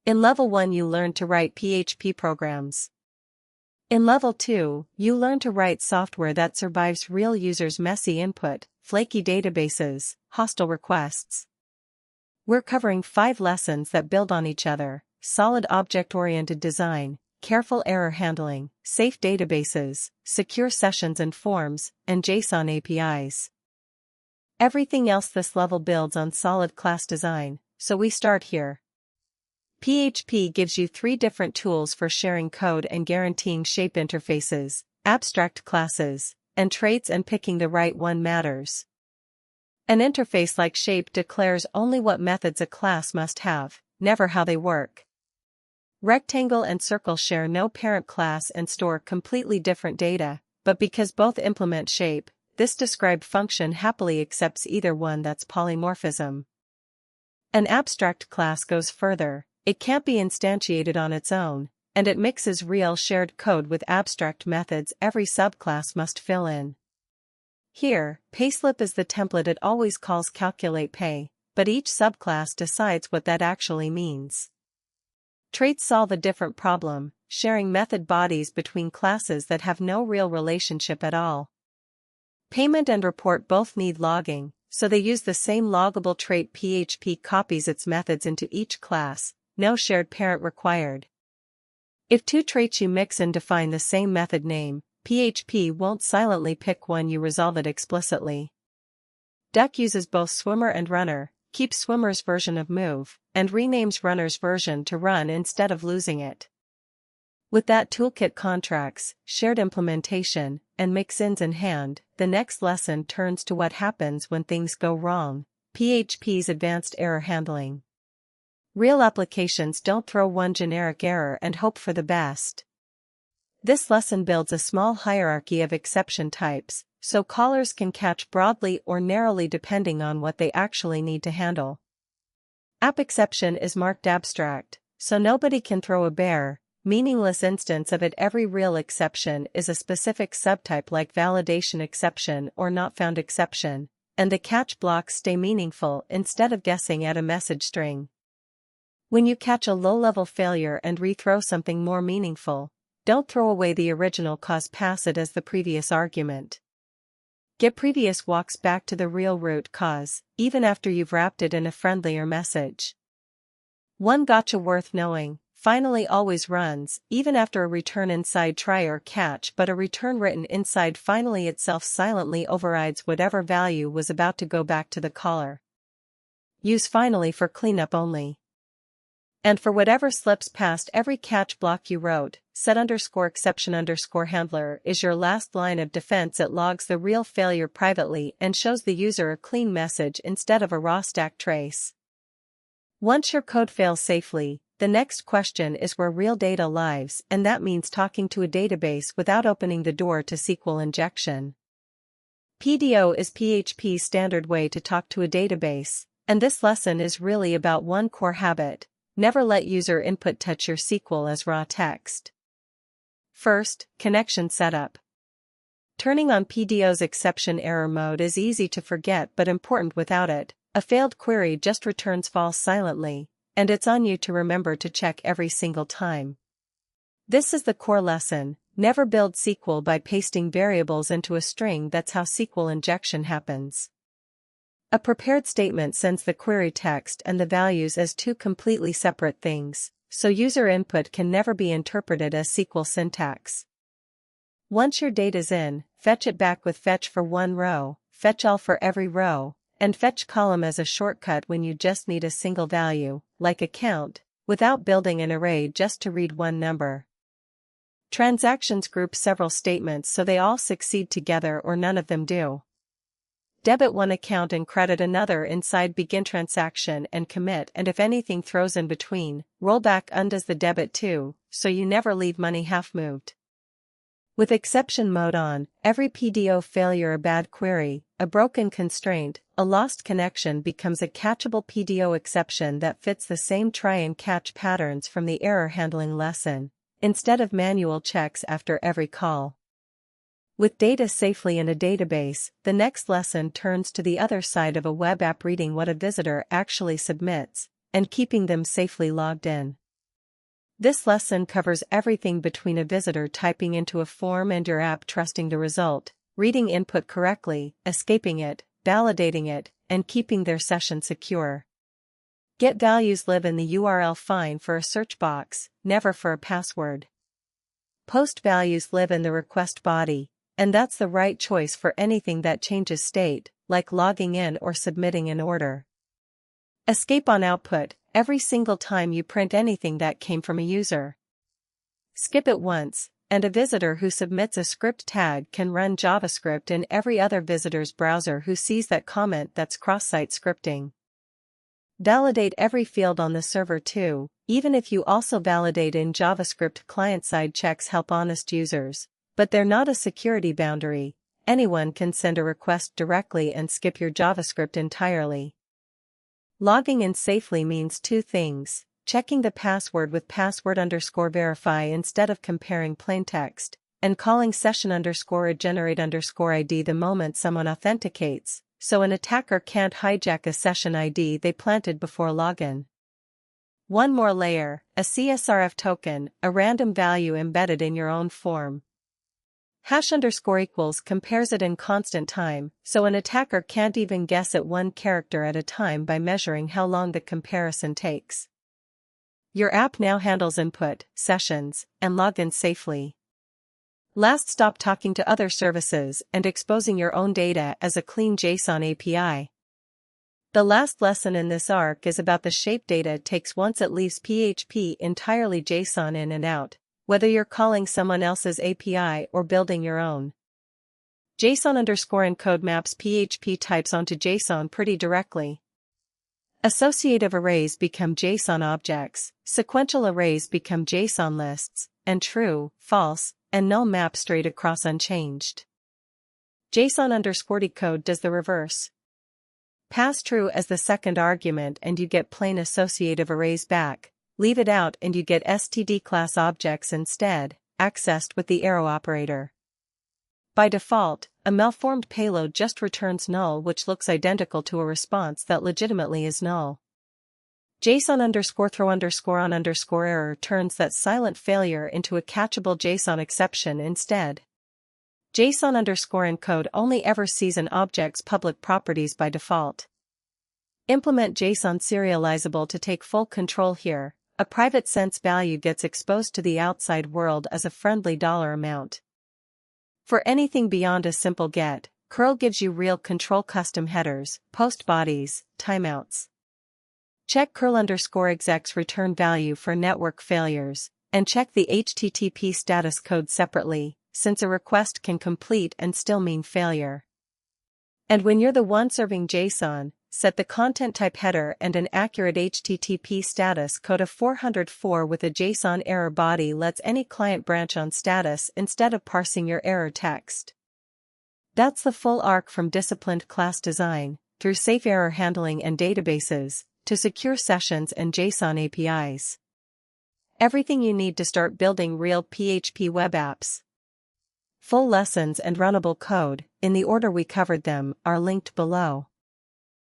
In Level 1 you learn to write PHP programs. In Level 2, you learn to write software that survives real users' messy input, flaky databases, hostile requests. We're covering 5 lessons that build on each other: solid object-oriented design, careful error handling, safe databases, secure sessions and forms, and JSON APIs. Everything else this level builds on solid class design, so we start here. PHP gives you 3 different tools for sharing code and guaranteeing shape interfaces, abstract classes, and traits, and picking the right one matters. An interface like shape declares only what methods a class must have, never how they work. Rectangle and circle share no parent class and store completely different data, but because both implement shape, this described function happily accepts either one. That's polymorphism. An abstract class goes further. It can't be instantiated on its own, and it mixes real shared code with abstract methods every subclass must fill in. Here, payslip is the template it always calls calculate pay, but each subclass decides what that actually means. Traits solve a different problem, sharing method bodies between classes that have no real relationship at all. Payment and report both need logging, so they use the same loggable trait. PHP copies its methods into each class. No shared parent required. If 2 traits you mix and define the same method name, PHP won't silently pick one, you resolve it explicitly. Duck uses both swimmer and runner, keeps swimmer's version of move, and renames runner's version to run instead of losing it. With that toolkit, contracts, shared implementation, and mix-ins in hand, the next lesson turns to what happens when things go wrong: PHP's advanced error handling. Real applications don't throw one generic error and hope for the best. This lesson builds a small hierarchy of exception types, so callers can catch broadly or narrowly depending on what they actually need to handle. App exception is marked abstract, so nobody can throw a bare, meaningless instance of it. Every real exception is a specific subtype like validation exception or not found exception, and the catch blocks stay meaningful instead of guessing at a message string. When you catch a low-level failure and rethrow something more meaningful, don't throw away the original cause, pass it as the previous argument. Get previous walks back to the real root cause, even after you've wrapped it in a friendlier message. One gotcha worth knowing: finally always runs, even after a return inside try or catch, but a return written inside finally itself silently overrides whatever value was about to go back to the caller. Use finally for cleanup only. And for whatever slips past every catch block you wrote, set_exception_handler is your last line of defense. It logs the real failure privately and shows the user a clean message instead of a raw stack trace. Once your code fails safely, the next question is where real data lives, and that means talking to a database without opening the door to SQL injection. PDO is PHP's standard way to talk to a database, and this lesson is really about one core habit: never let user input touch your SQL as raw text. First, connection setup. Turning on PDO's exception error mode is easy to forget but important. Without it, a failed query just returns false silently, and it's on you to remember to check every single time. This is the core lesson: never build SQL by pasting variables into a string. That's how SQL injection happens. A prepared statement sends the query text and the values as 2 completely separate things, so user input can never be interpreted as SQL syntax. Once your data's in, fetch it back with fetch for one row, fetch all for every row, and fetch column as a shortcut when you just need a single value, like a count, without building an array just to read one number. Transactions group several statements so they all succeed together or none of them do. Debit one account and credit another inside begin transaction and commit, and if anything throws in between, rollback undoes the debit too, so you never leave money half moved. With exception mode on, every PDO failure, a bad query, a broken constraint, a lost connection becomes a catchable PDO exception that fits the same try and catch patterns from the error handling lesson, instead of manual checks after every call. With data safely in a database, the next lesson turns to the other side of a web app: reading what a visitor actually submits, and keeping them safely logged in. This lesson covers everything between a visitor typing into a form and your app trusting the result, reading input correctly, escaping it, validating it, and keeping their session secure. Get values live in the URL fine for a search box, never for a password. Post values live in the request body, and that's the right choice for anything that changes state, like logging in or submitting an order. Escape on output, every single time you print anything that came from a user. Skip it once, and a visitor who submits a script tag can run JavaScript in every other visitor's browser who sees that comment. That's cross-site scripting. Validate every field on the server too, even if you also validate in JavaScript. Client-side checks help honest users, but they're not a security boundary. Anyone can send a request directly and skip your JavaScript entirely. Logging in safely means two things: checking the password with password_verify instead of comparing plaintext, and calling session_regenerate_ID the moment someone authenticates, so an attacker can't hijack a session ID they planted before login. One more layer: a CSRF token, a random value embedded in your own form. #= compares it in constant time, so an attacker can't even guess at one character at a time by measuring how long the comparison takes. Your app now handles input, sessions, and login safely. Last, stop talking to other services and exposing your own data as a clean JSON API. The last lesson in this arc is about the shape data takes once it leaves PHP entirely JSON in and out, whether you're calling someone else's API or building your own. JSON_encode maps PHP types onto JSON pretty directly. Associative arrays become JSON objects, sequential arrays become JSON lists, and true, false, and null map straight across unchanged. JSON_decode does the reverse. Pass true as the second argument and you get plain associative arrays back. Leave it out and you get std class objects instead, accessed with the arrow operator. By default, a malformed payload just returns null, which looks identical to a response that legitimately is null. JSON_throw_on_error turns that silent failure into a catchable JSON exception instead. JSON_encode only ever sees an object's public properties by default. Implement JSON serializable to take full control here. A private sense value gets exposed to the outside world as a friendly dollar amount. For anything beyond a simple get, curl gives you real control: custom headers, post bodies, timeouts. Check curl_exec's return value for network failures, and check the HTTP status code separately, since a request can complete and still mean failure. And when you're the one serving JSON, set the content type header and an accurate HTTP status code of 404 with a JSON error body lets any client branch on status instead of parsing your error text. That's the full arc from disciplined class design, through safe error handling and databases, to secure sessions and JSON APIs. Everything you need to start building real PHP web apps. Full lessons and runnable code, in the order we covered them, are linked below.